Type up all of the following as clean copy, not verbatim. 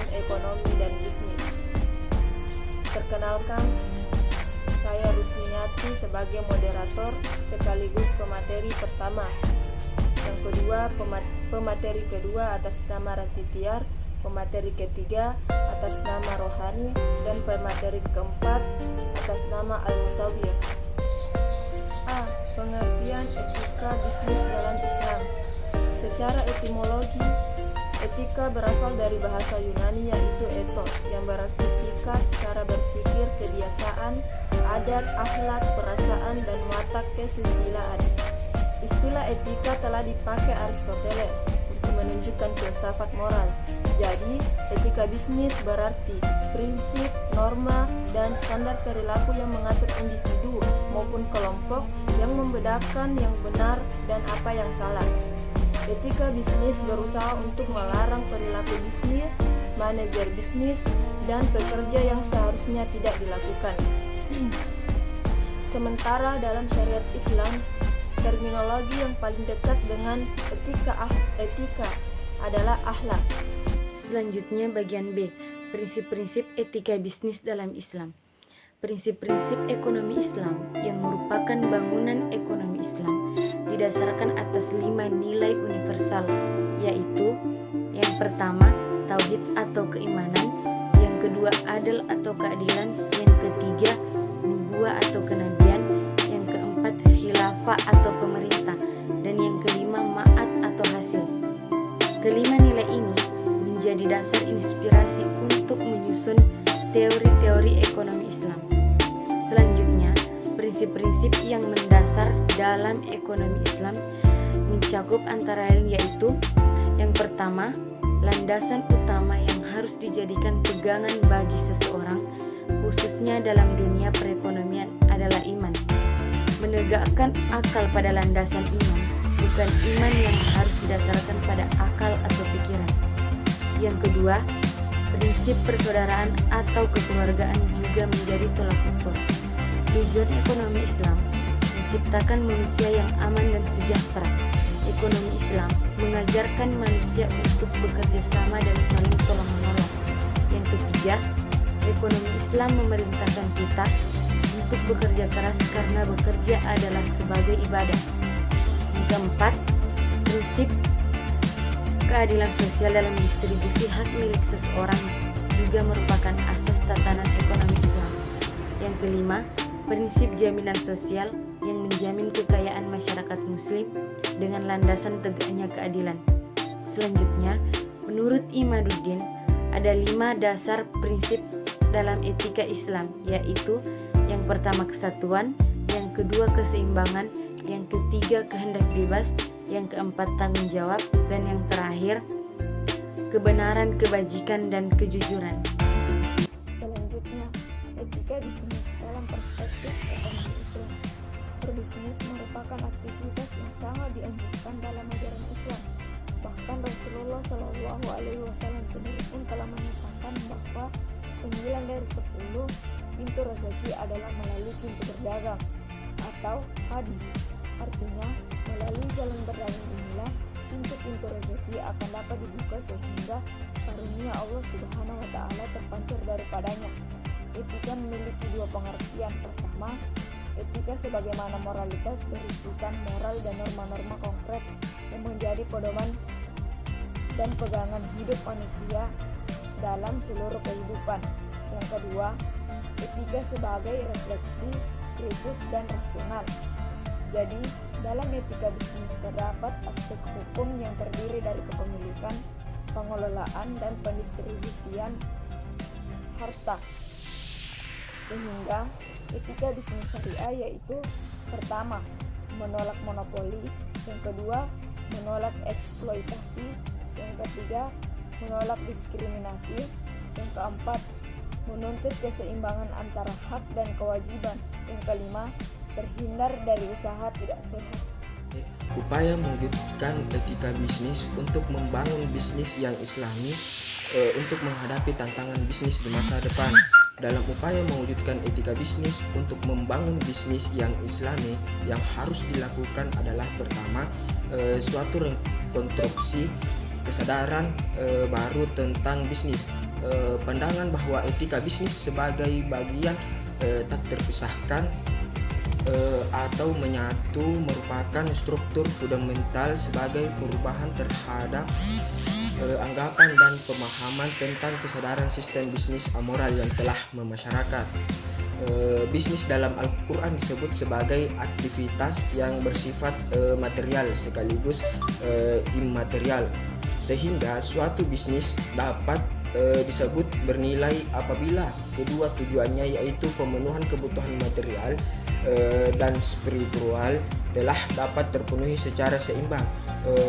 dalam ekonomi dan bisnis. Perkenalkan, saya Rusmiati sebagai moderator sekaligus pemateri pertama. Yang kedua, pemateri kedua atas nama Ranti Tiar, pemateri ketiga atas nama Rohani, dan pemateri keempat atas nama Al-Musawir. A. Pengertian etika bisnis dalam Islam. Secara etimologi, etika berasal dari bahasa Yunani yaitu ethos, yang berarti sikap, cara berpikir, kebiasaan, adat, akhlak, perasaan, dan watak kesusilaan. Istilah etika telah dipakai Aristoteles untuk menunjukkan filsafat moral. Jadi, etika bisnis berarti prinsip, norma, dan standar perilaku yang mengatur individu maupun kelompok, yang membedakan yang benar dan apa yang salah. Etika bisnis berusaha untuk melarang perilaku bisnis, manajer bisnis, dan pekerja yang seharusnya tidak dilakukan. Sementara dalam syariat Islam, terminologi yang paling dekat dengan etika adalah akhlak. Selanjutnya bagian B, prinsip-prinsip etika bisnis dalam Islam. Prinsip-prinsip ekonomi Islam yang merupakan bangunan ekonomi Islam didasarkan atas 5 nilai universal, yaitu yang pertama, tauhid atau keimanan, yang kedua, adil atau keadilan, yang ketiga, nubuwah atau kenabian, yang keempat, khilafah atau pemerintah, dan yang kelima, ma'at atau hasil. Kelima nilai ini menjadi dasar inspirasi untuk menyusun teori-teori ekonomi Islam. Selanjutnya, prinsip-prinsip yang mendasar dalam ekonomi Islam mencakup antara lain yaitu yang pertama, landasan utama yang harus dijadikan pegangan bagi seseorang, khususnya dalam dunia perekonomian, adalah iman. Menegakkan akal pada landasan iman, bukan iman yang harus didasarkan pada akal atau pikiran. Yang kedua, prinsip persaudaraan atau kekeluargaan juga menjadi tolak ukur. Tujuan ekonomi Islam menciptakan manusia yang aman dan sejahtera. Ekonomi Islam mengajarkan manusia untuk bekerja sama dan saling tolong-menolong. Yang ketiga, ekonomi Islam memerintahkan kita untuk bekerja keras karena bekerja adalah sebagai ibadah. Yang keempat, prinsip keadilan sosial dalam distribusi hak milik seseorang juga merupakan asas tatanan ekonomi Islam. Yang kelima, prinsip jaminan sosial yang menjamin kekayaan masyarakat muslim dengan landasan tegaknya keadilan. Selanjutnya, menurut Imaduddin, ada 5 dasar prinsip dalam etika Islam, yaitu yang pertama kesatuan, yang kedua keseimbangan, yang ketiga kehendak bebas, yang keempat tanggung jawab, dan yang terakhir kebenaran, kebajikan, dan kejujuran. Selanjutnya, etika bisnis dalam perspektif ekonomi Islam. Berbisnis merupakan aktivitas yang sangat dianjurkan dalam ajaran Islam. Bahkan Rasulullah Shallallahu Alaihi Wasallam sendiri pun telah menyatakan bahwa 9 dari 10 pintu rezeki adalah melalui pintu berdagang atau hadis. Artinya, melalui jalan berdagang inilah pintu-pintu rezeki akan dapat dibuka sehingga karunia Allah Subhanahu wa taala terpancar daripadanya. Etika memiliki 2 pengertian. Pertama, etika sebagaimana moralitas berisikan moral dan norma-norma konkret yang menjadi pedoman dan pegangan hidup manusia dalam seluruh kehidupan. Yang kedua, etika sebagai refleksi kritis dan rasional. Jadi, dalam etika bisnis terdapat aspek hukum yang terdiri dari kepemilikan, pengelolaan, dan pendistribusian harta. Sehingga etika bisnis syariah yaitu pertama, menolak monopoli, yang kedua, menolak eksploitasi, yang ketiga, menolak diskriminasi, yang keempat, menuntut keseimbangan antara hak dan kewajiban, yang kelima, terhindar dari usaha tidak sehat. Upaya mewujudkan etika bisnis untuk membangun bisnis yang islami untuk menghadapi tantangan bisnis di masa depan. Dalam upaya mewujudkan etika bisnis untuk membangun bisnis yang islami, yang harus dilakukan adalah pertama, suatu rekonstruksi kesadaran baru tentang bisnis. Pandangan bahwa etika bisnis sebagai bagian tak terpisahkan atau menyatu merupakan struktur fundamental sebagai perubahan terhadap anggapan dan pemahaman tentang kesadaran sistem bisnis amoral yang telah memasyarakat. Bisnis dalam Al-Quran disebut sebagai aktivitas yang bersifat material sekaligus immaterial, sehingga suatu bisnis dapat disebut bernilai apabila kedua tujuannya, yaitu pemenuhan kebutuhan material dan spiritual, telah dapat terpenuhi secara seimbang.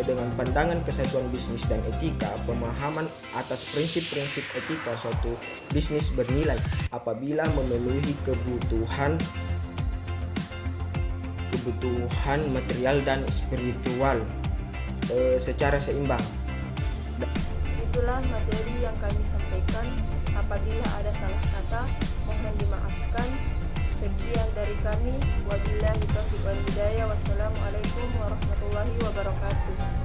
Dengan pandangan kesatuan bisnis dan etika, pemahaman atas prinsip-prinsip etika suatu bisnis bernilai apabila memenuhi kebutuhan material dan spiritual secara seimbang. Itulah materi yang kami sampaikan. Apabila ada salah kata, mohon dimaafkan. Sekian dari kami. Wabillahi taufiq wal hidayah. Wassalamualaikum warahmatullahi wabarakatuh.